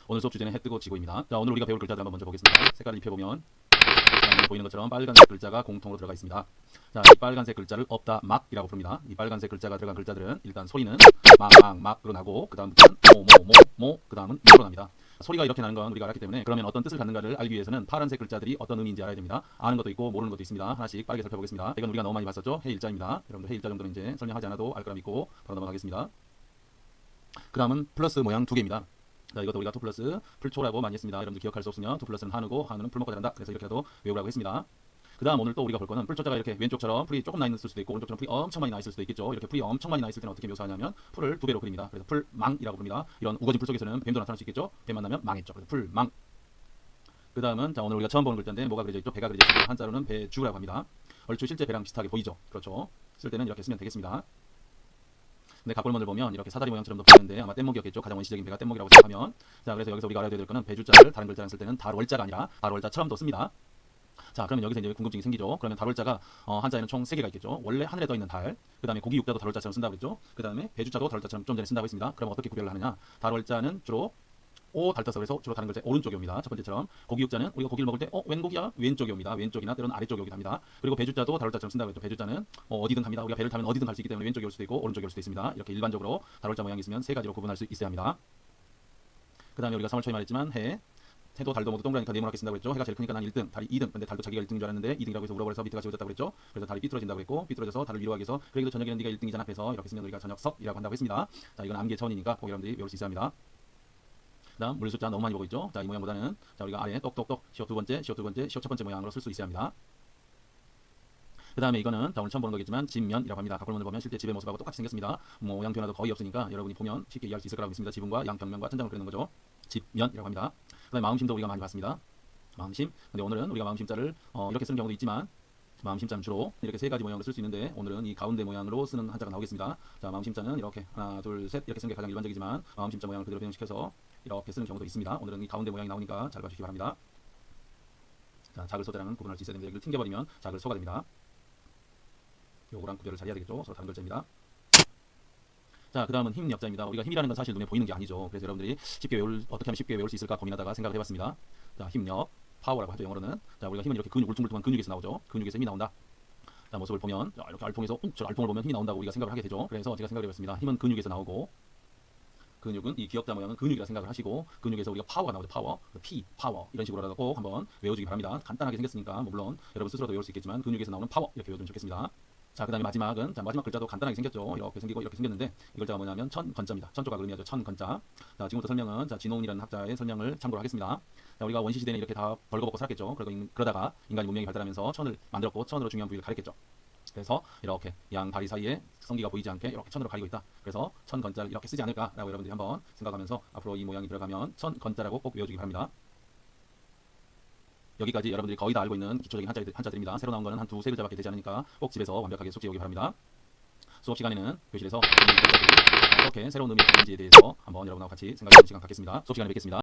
오늘 수업 주제는 해 뜨고 지고입니다. 자, 오늘 우리가 배울 글자들 한번 먼저 보겠습니다. 색깔을 입혀보면 자, 보이는 것처럼 빨간색 글자가 공통으로 들어가 있습니다. 자, 이 빨간색 글자를 없다 막이라고 부릅니다. 이 빨간색 글자가 들어간 글자들은 일단 소리는 막으로 나고 그 다음부터는 모 그 다음은 모로 납니다. 소리가 이렇게 나는 건 우리가 알았기 때문에 그러면 어떤 뜻을 갖는가를 알기 위해서는 파란색 글자들이 어떤 의미인지 알아야 됩니다. 아는 것도 있고 모르는 것도 있습니다. 하나씩 빠르게 살펴보겠습니다. 이건 우리가 너무 많이 봤었죠. 해 일자입니다. 여러분들 해 일자 정도는 이제 설명하지 않아도 알 거라 믿고 바로 넘어가겠습니다. 그 다음은 플러스 모양 두 개입니다. 자, 이것도 우리가 2 플러스 풀초라고 많이 했습니다. 여러분들 기억할 수 없으면 2 플러스는 한우고 한우는 풀 먹고 자란다. 그래서 이렇게라도 외우라고 했습니다. 그 다음 오늘 또 우리가 볼 거는 풀초자가 이렇게 왼쪽처럼 풀이 조금 나 있을 수도 있고 오른쪽처럼 풀이 엄청 많이 나 있을 수도 있겠죠. 이렇게 풀이 엄청 많이 나 있을 때는 어떻게 묘사하냐면 풀을 두 배로 그립니다. 그래서 풀망이라고 부릅니다. 이런 우거진 풀 속에서는 뱀도 나타날 수 있겠죠. 뱀 만나면 망했죠. 그래서 풀망. 그 다음은 자, 오늘 우리가 처음 보는 글자인데 뭐가 그려져 있죠? 배가 그려져 있습니다. 한자로는 배주라고 합니다. 얼추 실제 배랑 비슷하게 보이죠. 그렇죠. 쓸 때는 이렇게 쓰면 되겠습니다. 근데 각골문을 보면 이렇게 사다리 모양처럼도 보이는데 아마 뗏목이었겠죠. 가장 원시적인 배가 뗏목이라고 생각하면. 자, 그래서 여기서 우리가 알아야 될 거는 배주자를 다른 글자랑 쓸 때는 달월자가 아니라 달월자처럼도 씁니다. 자, 그러면 여기서 이제 궁금증이 생기죠. 그러면 달월자가 한자에는 총 3개가 있겠죠. 원래 하늘에 떠 있는 달, 그 다음에 고기 육자도 달월자처럼 쓴다고 했죠. 그 다음에 배주자도 달월자처럼 좀 전에 쓴다고 했습니다. 그럼 어떻게 구별을 하느냐? 달월자는 주로 오 달떠서 그래서 주로 다른 글자 오른쪽에 옵니다. 첫 번째처럼 고기 육자는 우리가 고기를 먹을 때 웬 고기야? 왼쪽에 옵니다. 왼쪽이나 때로는 아래쪽에 오기도 합니다. 그리고 배주자도 달월자처럼 쓴다고 했죠. 배주자는 어디든 갑니다. 우리가 배를 타면 어디든 갈 수 있기 때문에 왼쪽에 올 수도 있고 오른쪽에 올 수도 있습니다. 이렇게 일반적으로 달월자 모양이 있으면 세 가지로 구분할 수 있어야 합니다. 그 다음에 우리가 3월 초에 말했지만 해도 달도 모두 동그라니까 네모나게 쓴다고 했죠. 해가 제일 크니까 난 1등, 달이 2등. 근데 달도 자기가 1등인 줄 알았는데 2등이라고 해서 울어버려서 밑에가 지워졌다고 그랬죠. 그래서 달이 삐뚤어진다고 했고 삐뚤어져서 달을 위로하기 위해서 그래도 저녁에는 네가 1등이잖아 해서 이렇게 쓰면 우리가 저녁석이라고 한다고 했습니다. 자, 이건 암기의 차원이니까 꼭 여러분들이 외울 수 있어야 합니다. 그 다음 물 숫자 너무 많이 보고 있죠. 자, 이 모양보다는 자, 우리가 아래 똑똑똑 시옷 두 번째, 시옷 두 번째, 시옷 첫 번째 모양으로 쓸 수 있어야 합니다. 그 다음에 이거는 자, 오늘 처음 보는 거겠지만 집면이라고 합니다. 각골문을 보면 실제 집의 모습하고 똑같이 생겼습니다. 모양 변화도 거의 없으니까 여러분이 보면 쉽게 이해할 수 있을 거라고 믿습니다. 지붕과 양벽면과 천장을 그리는 거죠. 집면이라고 합니다. 그 다음에 마음심도 우리가 많이 봤습니다. 마음심. 근데 오늘은 우리가 마음심자를 이렇게 쓰는 경우도 있지만 마음심자는 주로 이렇게 세 가지 모양으로 쓸 수 있는데 오늘은 이 가운데 모양으로 쓰는 한자가 나오겠습니다. 자, 마음심자는 이렇게 하나, 둘, 셋 이렇게 쓰는 게 가장 일반적이지만 마음심자 모양을 그대로 변형시켜서 이렇게 쓰는 경우도 있습니다. 오늘은 이 가운데 모양이 나오니까 잘 봐주시기 바랍니다. 자, 작을 소자랑은 구분할 수 있어야 되는데 여기를 튕겨버리면 작을 소가 됩니다. 요거랑 구별을 잘 해야 되겠죠. 서로 다른 글자입니다. 자, 그 다음은 힘역자입니다. 우리가 힘이라는 건 사실 눈에 보이는 게 아니죠. 그래서 여러분들이 어떻게 하면 쉽게 외울 수 있을까 고민하다가 생각을 해봤습니다. 자, 힘력, 파워라고 하죠, 영어로는. 자, 우리가 힘은 이렇게 근육, 울퉁불퉁한 근육에서 나오죠. 근육에서 힘이 나온다. 자, 모습을 보면 자, 이렇게 알통에서 저 알통을 보면 힘이 나온다고 우리가 생각을 하게 되죠. 그래서 제가 생각을 해봤습니다. 힘은 근육에서 나오고 근육은 이 기역자 모양은 근육이라 생각을 하시고 근육에서 우리가 파워가 나오죠. 파워 이런 식으로라도 꼭 한번 외워주기 바랍니다. 간단하게 생겼으니까 물론 여러분 스스로도 외울 수 있겠지만 근육에서 나오는 파워 이렇게 외워주면 좋겠습니다. 자, 그 다음에 마지막은 자, 마지막 글자도 간단하게 생겼죠. 이렇게 생기고 이렇게 생겼는데 이 글자가 뭐냐면 천건자입니다. 천조각 의미하죠. 천건자. 자, 지금부터 설명은 자, 진홍이라는 학자의 설명을 참고로 하겠습니다. 자, 우리가 원시 시대는 이렇게 다 벌거벗고 살았겠죠. 그러다가 인간이 문명이 발달하면서 천을 만들었고 천으로 중요한 부위를 가렸겠죠. 그래서 이렇게 양 다리 사이에 성기가 보이지 않게 이렇게 천으로 가리고 있다. 그래서 천건자를 이렇게 쓰지 않을까라고 여러분들이 한번 생각하면서 앞으로 이 모양이 들어가면 천건자라고 꼭 외워주기 바랍니다. 여기까지 여러분들이 거의 다 알고 있는 기초적인 한자들입니다. 새로 나온 거는 한 두세 글자밖에 되지 않으니까 꼭 집에서 완벽하게 숙지해 오기 바랍니다. 수업 시간에는 교실에서 이 글자들이 어떻게 새로운 의미를 갖는지에 대해서 한번 여러분하고 같이 생각해 보는 시간 갖겠습니다. 수업 시간에 뵙겠습니다.